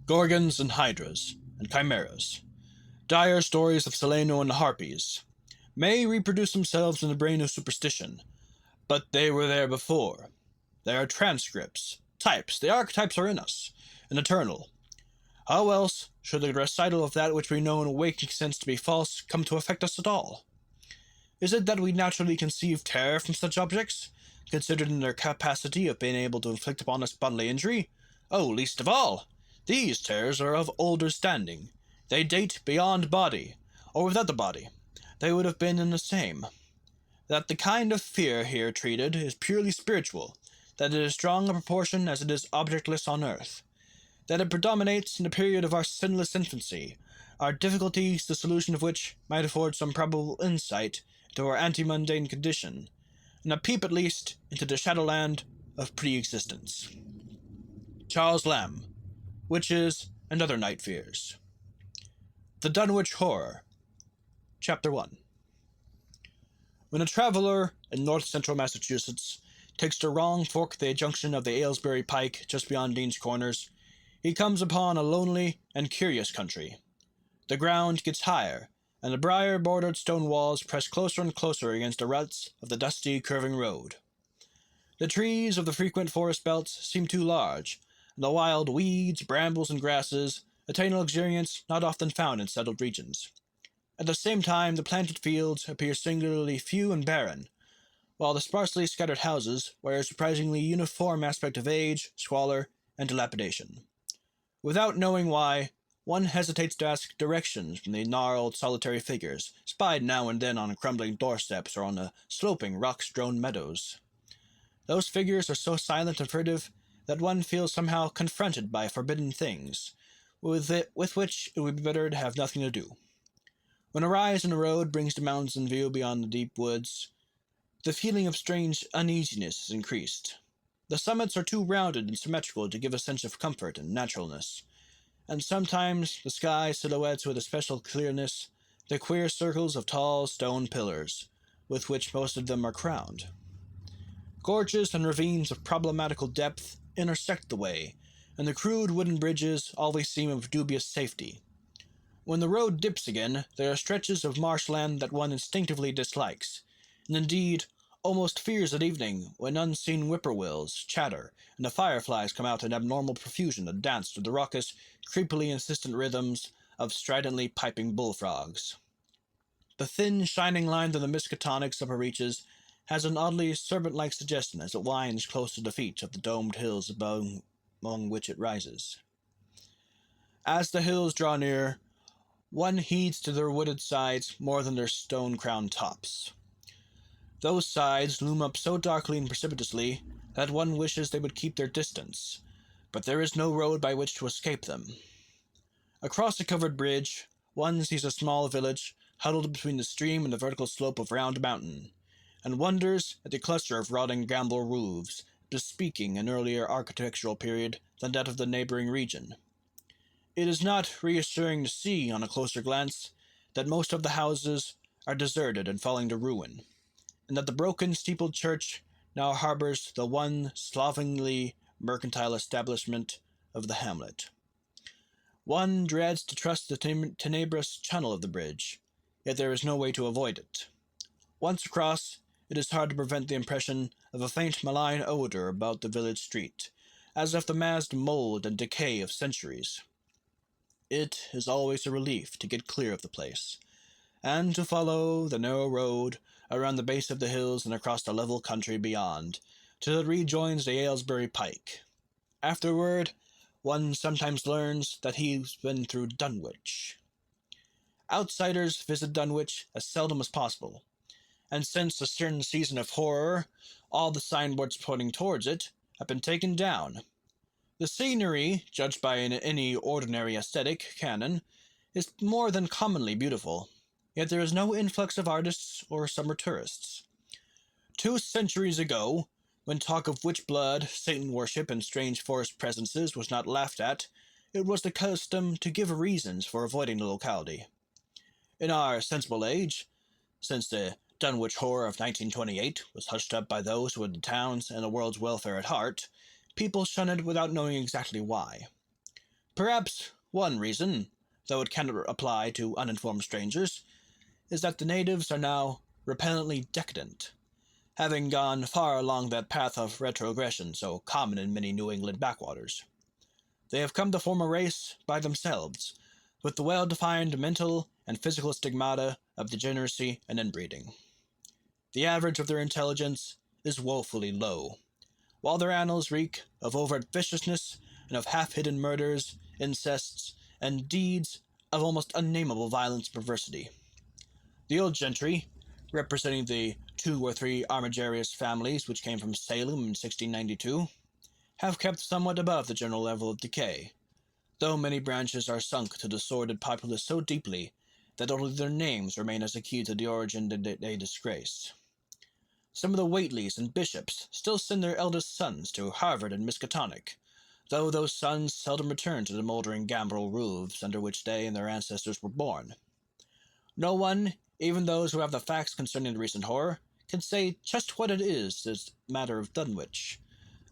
Gorgons and hydras, and chimeras. Dire stories of Seleno and Harpies may reproduce themselves in the brain of superstition, but they were there before. They are transcripts, types, the archetypes are in us, and eternal. How else should the recital of that which we know in waking sense to be false come to affect us at all? Is it that we naturally conceive terror from such objects, considered in their capacity of being able to inflict upon us bodily injury? Oh, least of all! These terrors are of older standing. They date beyond body, or without the body. They would have been in the same. That the kind of fear here treated is purely spiritual, that it is strong in proportion as it is objectless on earth, that it predominates in the period of our sinless infancy, our difficulties the solution of which might afford some probable insight into our ante-mundane condition, and a peep at least into the shadowland of pre-existence. Charles Lamb, Witches and Other Night Fears. The Dunwich Horror. Chapter 1. When a traveler in north-central Massachusetts takes the wrong fork at the junction of the Aylesbury Pike just beyond Dean's Corners, he comes upon a lonely and curious country. The ground gets higher, and the briar-bordered stone walls press closer and closer against the ruts of the dusty, curving road. The trees of the frequent forest belts seem too large, and the wild weeds, brambles, and grasses attain a luxuriance not often found in settled regions. At the same time, the planted fields appear singularly few and barren, while the sparsely scattered houses wear a surprisingly uniform aspect of age, squalor, and dilapidation. Without knowing why, one hesitates to ask directions from the gnarled, solitary figures, spied now and then on crumbling doorsteps or on the sloping, rock-strewn meadows. Those figures are so silent and furtive that one feels somehow confronted by forbidden things, with which it would be better to have nothing to do. When a rise in the road brings the mountains in view beyond the deep woods, the feeling of strange uneasiness is increased. The summits are too rounded and symmetrical to give a sense of comfort and naturalness, and sometimes the sky silhouettes with especial clearness the queer circles of tall stone pillars, with which most of them are crowned. Gorges and ravines of problematical depth intersect the way, and the crude wooden bridges always seem of dubious safety. When the road dips again, there are stretches of marshland that one instinctively dislikes, and indeed almost fears at evening, when unseen whippoorwills chatter and the fireflies come out in abnormal profusion to dance to the raucous, creepily insistent rhythms of stridently piping bullfrogs. The thin, shining line of the Miskatonic upper reaches has an oddly serpent-like suggestion as it winds close to the feet of the domed hills among which it rises. As the hills draw near, one heeds to their wooded sides more than their stone-crowned tops. Those sides loom up so darkly and precipitously that one wishes they would keep their distance, but there is no road by which to escape them. Across a covered bridge, one sees a small village huddled between the stream and the vertical slope of Round Mountain, and wonders at the cluster of rotting gambrel roofs, bespeaking an earlier architectural period than that of the neighboring region. It is not reassuring to see, on a closer glance, that most of the houses are deserted and falling to ruin, and that the broken steepled church now harbors the one slovenly mercantile establishment of the hamlet. One dreads to trust the tenebrous channel of the bridge, yet there is no way to avoid it. Once across, it is hard to prevent the impression of a faint malign odor about the village street, as of the massed mold and decay of centuries. It is always a relief to get clear of the place, and to follow the narrow road around the base of the hills and across the level country beyond, till it rejoins the Aylesbury Pike. Afterward, one sometimes learns that he's been through Dunwich. Outsiders visit Dunwich as seldom as possible, and since a certain season of horror, all the signboards pointing towards it have been taken down. The scenery, judged by any ordinary aesthetic canon, is more than commonly beautiful, yet there is no influx of artists or summer tourists. 2 centuries ago, when talk of witch blood, Satan worship, and strange forest presences was not laughed at, it was the custom to give reasons for avoiding the locality. In our sensible age, since the Dunwich horror of 1928 was hushed up by those who had the town's and the world's welfare at heart, people shun it without knowing exactly why. Perhaps one reason, though it cannot apply to uninformed strangers, is that the natives are now repellently decadent, having gone far along that path of retrogression so common in many New England backwaters. They have come to form a race by themselves, with the well-defined mental and physical stigmata of degeneracy and inbreeding. The average of their intelligence is woefully low, while their annals reek of overt viciousness and of half-hidden murders, incests, and deeds of almost unnameable violence and perversity. The old gentry, representing the 2 or 3 Armigerous families which came from Salem in 1692, have kept somewhat above the general level of decay, though many branches are sunk to the sordid populace so deeply that only their names remain as a key to the origin they disgrace. Some of the Whateleys and bishops still send their eldest sons to Harvard and Miskatonic, though those sons seldom return to the moldering gambrel roofs under which they and their ancestors were born. No one, even those who have the facts concerning the recent horror, can say just what it is this matter of Dunwich,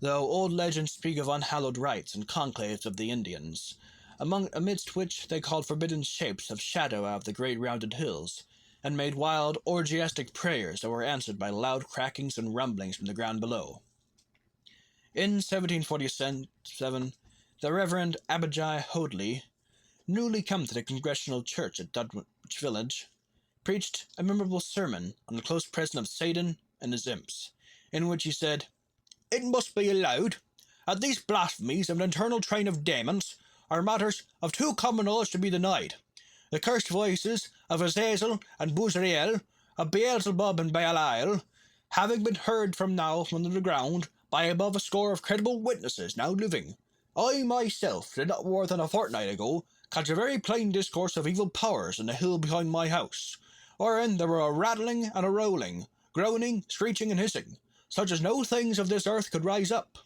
though old legends speak of unhallowed rites and conclaves of the Indians, amidst which they called forbidden shapes of shadow out of the great rounded hills, and made wild, orgiastic prayers that were answered by loud crackings and rumblings from the ground below. In 1747, the Reverend Abijah Hoadley, newly come to the Congregational Church at Dunwich Village, preached a memorable sermon on the close presence of Satan and his imps, in which he said, "It must be allowed that these blasphemies of an eternal train of demons are matters of too common knowledge to be denied. The cursed voices of Azazel and Buzrael, of Beelzebub and Belial, having been heard from under the ground by above a score of credible witnesses now living. I myself did not more than a fortnight ago catch a very plain discourse of evil powers in the hill behind my house, wherein there were a rattling and a rolling, groaning, screeching, and hissing, such as no things of this earth could rise up,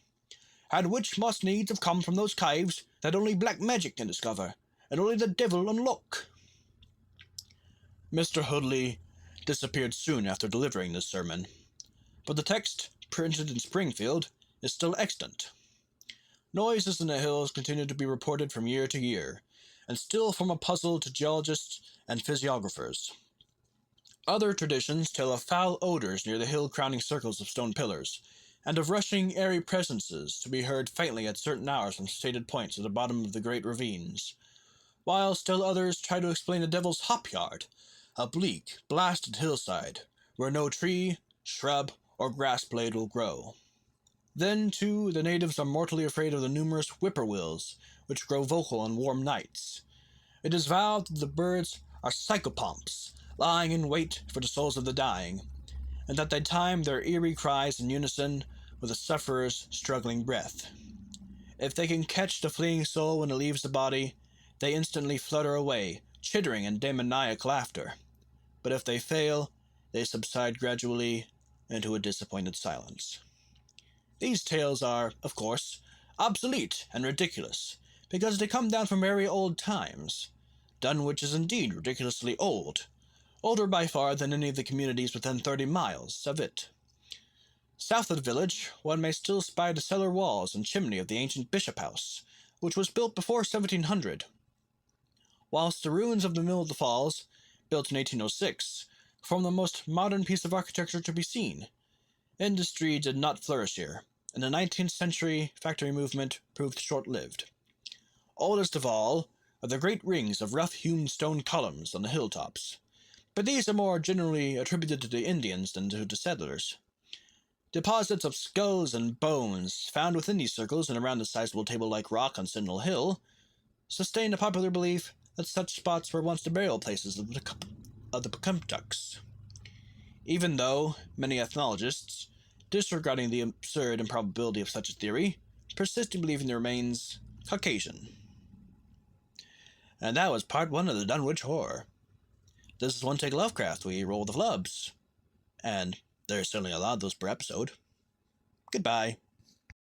and which must needs have come from those caves that only black magic can discover, and only the devil unlock." Mr. Hoadley disappeared soon after delivering this sermon, but the text, printed in Springfield, is still extant. Noises in the hills continue to be reported from year to year, and still form a puzzle to geologists and physiographers. Other traditions tell of foul odors near the hill-crowning circles of stone pillars, and of rushing, airy presences to be heard faintly at certain hours from stated points at the bottom of the great ravines, while still others try to explain the devil's hop-yard, a bleak, blasted hillside, where no tree, shrub, or grass blade will grow. Then, too, the natives are mortally afraid of the numerous whippoorwills, which grow vocal on warm nights. It is vowed that the birds are psychopomps, lying in wait for the souls of the dying, and that they time their eerie cries in unison with the sufferer's struggling breath. If they can catch the fleeing soul when it leaves the body, they instantly flutter away, chittering in demoniac laughter. But if they fail, they subside gradually into a disappointed silence. These tales are, of course, obsolete and ridiculous, because they come down from very old times. Dunwich is indeed ridiculously old, older by far than any of the communities within 30 miles of it. South of the village, one may still spy the cellar walls and chimney of the ancient bishop house, which was built before 1700, whilst the ruins of the Mill of the Falls, built in 1806, form the most modern piece of architecture to be seen. Industry did not flourish here, and the 19th century factory movement proved short-lived. Oldest of all are the great rings of rough-hewn stone columns on the hilltops, but these are more generally attributed to the Indians than to the settlers. Deposits of skulls and bones found within these circles and around the sizable table-like rock on Sentinel Hill sustain the popular belief that such spots were once the burial places of the Pocumtucks, even though many ethnologists, disregarding the absurd improbability of such a theory, persist in believing the remains Caucasian. And that was part 1 of the Dunwich Horror. This is One Take Lovecraft. We roll the FLUBS, and there's certainly a lot of those per episode. Goodbye.